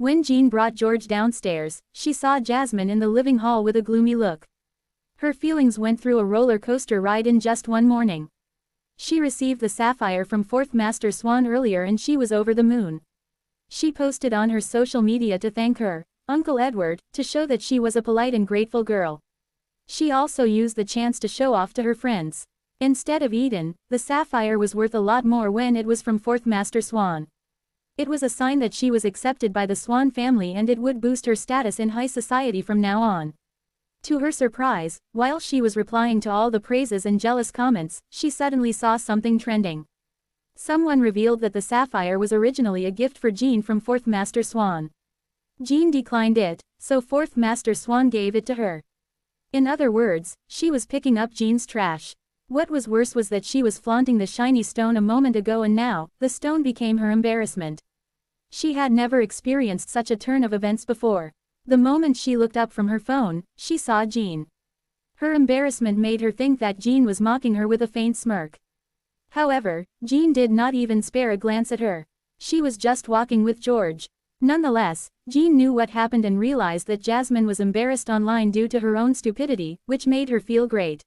When Jean brought George downstairs, she saw Jasmine in the living hall with a gloomy look. Her feelings went through a roller coaster ride in just one morning. She received the sapphire from 4th Master Swan earlier and she was over the moon. She posted on her social media to thank her Uncle Edward, to show that she was a polite and grateful girl. She also used the chance to show off to her friends. Instead of Eden, the sapphire was worth a lot more when it was from 4th Master Swan. It was a sign that she was accepted by the Swan family and it would boost her status in high society from now on. To her surprise, while she was replying to all the praises and jealous comments, she suddenly saw something trending. Someone revealed that the sapphire was originally a gift for Jean from 4th Master Swan. Jean declined it, so 4th Master Swan gave it to her. In other words, she was picking up Jean's trash. What was worse was that she was flaunting the shiny stone a moment ago and now, the stone became her embarrassment. She had never experienced such a turn of events before. The moment she looked up from her phone, she saw Jean. Her embarrassment made her think that Jean was mocking her with a faint smirk. However, Jean did not even spare a glance at her. She was just walking with George. Nonetheless, Jean knew what happened and realized that Jasmine was embarrassed online due to her own stupidity, which made her feel great.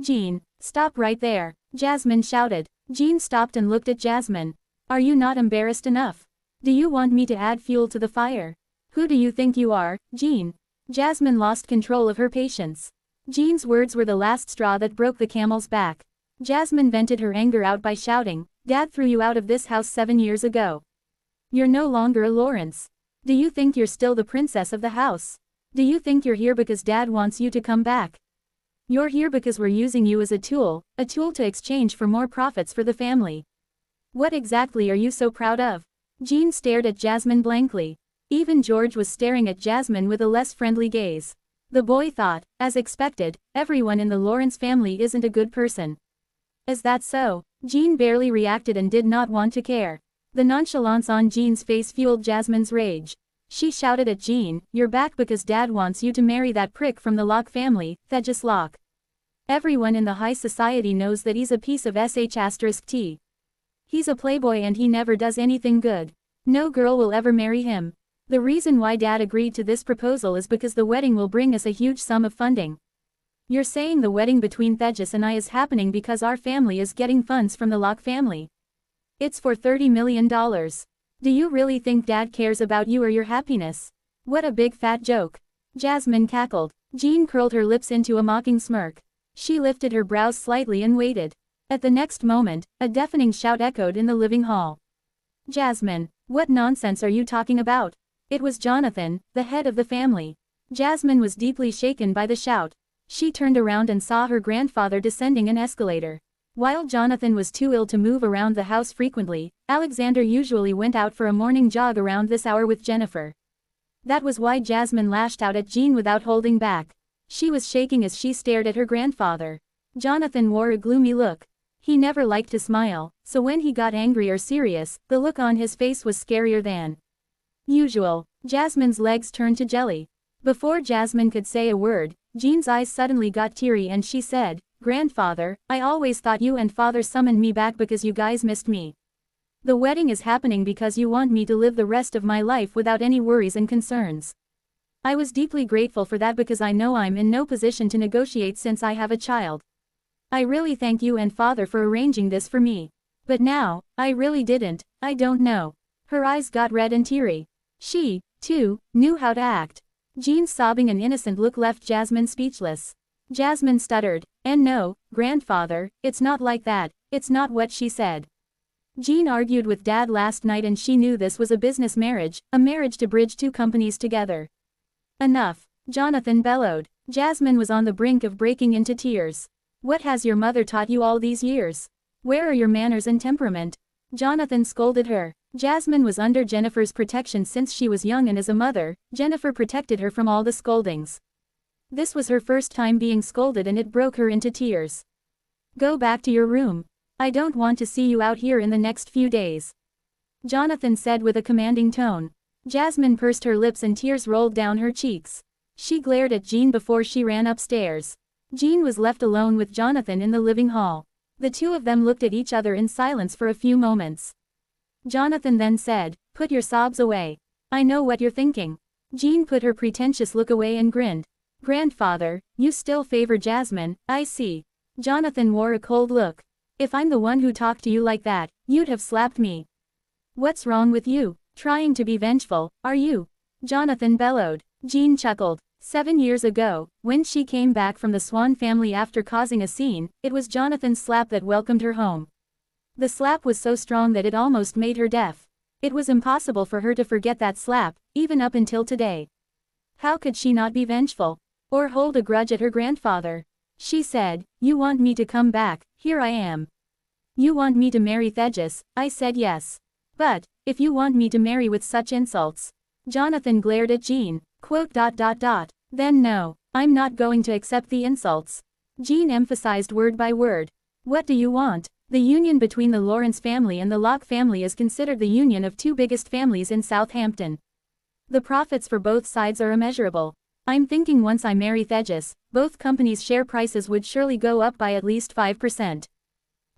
"Jean, stop right there," Jasmine shouted. Jean stopped and looked at Jasmine. "Are you not embarrassed enough? Do you want me to add fuel to the fire? Who do you think you are, Jean?" Jasmine lost control of her patience. Jean's words were the last straw that broke the camel's back. Jasmine vented her anger out by shouting, "Dad threw you out of this house 7 years ago. You're no longer a Lawrence. Do you think you're still the princess of the house? Do you think you're here because Dad wants you to come back? You're here because we're using you as a tool to exchange for more profits for the family. What exactly are you so proud of?" Jean stared at Jasmine blankly. Even George was staring at Jasmine with a less friendly gaze. The boy thought, as expected, everyone in the Lawrence family isn't a good person. "Is that so?" Jean barely reacted and did not want to care. The nonchalance on Jean's face fueled Jasmine's rage. She shouted at Jean, "You're back because Dad wants you to marry that prick from the Locke family, Thegis Locke. Everyone in the high society knows that he's a piece of sh*t. He's a playboy and he never does anything good. No girl will ever marry him. The reason why Dad agreed to this proposal is because the wedding will bring us a huge sum of funding. You're saying the wedding between Thegis and I is happening because our family is getting funds from the Locke family. It's for $30 million. Do you really think Dad cares about you or your happiness? What a big fat joke." Jasmine cackled. Jean curled her lips into a mocking smirk. She lifted her brows slightly and waited. At the next moment, a deafening shout echoed in the living hall. "Jasmine, what nonsense are you talking about?" It was Jonathan, the head of the family. Jasmine was deeply shaken by the shout. She turned around and saw her grandfather descending an escalator. While Jonathan was too ill to move around the house frequently, Alexander usually went out for a morning jog around this hour with Jennifer. That was why Jasmine lashed out at Jean without holding back. She was shaking as she stared at her grandfather. Jonathan wore a gloomy look. He never liked to smile, so when he got angry or serious, the look on his face was scarier than usual. Jasmine's legs turned to jelly. Before Jasmine could say a word, Jean's eyes suddenly got teary and she said, "Grandfather, I always thought you and Father summoned me back because you guys missed me. The wedding is happening because you want me to live the rest of my life without any worries and concerns. I was deeply grateful for that because I know I'm in no position to negotiate since I have a child. I really thank you and Father for arranging this for me. But now, I really didn't, I don't know." Her eyes got red and teary. She, too, knew how to act. Jean's sobbing and innocent look left Jasmine speechless. Jasmine stuttered, "And no, Grandfather, it's not like that, it's not what she said. Jean argued with Dad last night and she knew this was a business marriage, a marriage to bridge two companies together." "Enough," Jonathan bellowed. Jasmine was on the brink of breaking into tears. "What has your mother taught you all these years? Where are your manners and temperament?" Jonathan scolded her. Jasmine was under Jennifer's protection since she was young and as a mother, Jennifer protected her from all the scoldings. This was her first time being scolded and it broke her into tears. "Go back to your room. I don't want to see you out here in the next few days," Jonathan said with a commanding tone. Jasmine pursed her lips and tears rolled down her cheeks. She glared at Jean before she ran upstairs. Jean was left alone with Jonathan in the living hall. The two of them looked at each other in silence for a few moments. Jonathan then said, "Put your sobs away. I know what you're thinking. Jean put her pretentious look away and grinned. Grandfather, you still favor Jasmine, I see. Jonathan wore a cold look. If I'm the one who talked to you like that, you'd have slapped me. What's wrong with you? Trying to be vengeful, are you? Jonathan bellowed. Jean chuckled. 7 years ago, when she came back from the Swan family after causing a scene, it was Jonathan's slap that welcomed her home. The slap was so strong that it almost made her deaf. It was impossible for her to forget that slap, even up until today. How could she not be vengeful? Or hold a grudge at her grandfather? She said, "You want me to come back, here I am. You want me to marry Thegis," I said yes. "But, if you want me to marry with such insults." Jonathan glared at Jean. Then no, I'm not going to accept the insults. Jean emphasized word by word. What do you want? The union between the Lawrence family and the Locke family is considered the union of two biggest families in Southampton. The profits for both sides are immeasurable. I'm thinking once I marry Thegis, both companies' share prices would surely go up by at least 5%.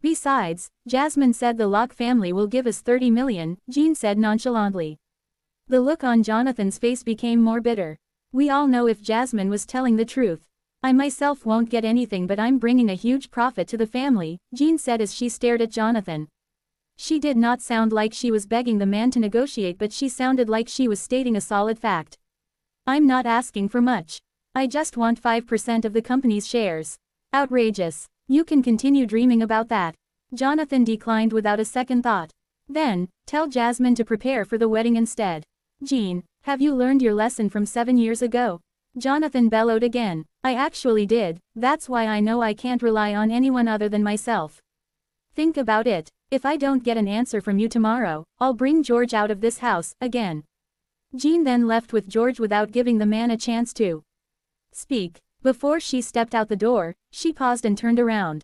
Besides, Jasmine said the Locke family will give us 30 million, Jean said nonchalantly. The look on Jonathan's face became more bitter. We all know if Jasmine was telling the truth. I myself won't get anything, but I'm bringing a huge profit to the family, Jean said as she stared at Jonathan. She did not sound like she was begging the man to negotiate, but she sounded like she was stating a solid fact. I'm not asking for much. I just want 5% of the company's shares. Outrageous. You can continue dreaming about that. Jonathan declined without a second thought. Then, tell Jasmine to prepare for the wedding instead. Jean, have you learned your lesson from 7 years ago? Jonathan bellowed again. I actually did, that's why I know I can't rely on anyone other than myself. Think about it. If I don't get an answer from you tomorrow, I'll bring George out of this house, again. Jean then left with George without giving the man a chance to speak. Before she stepped out the door, she paused and turned around.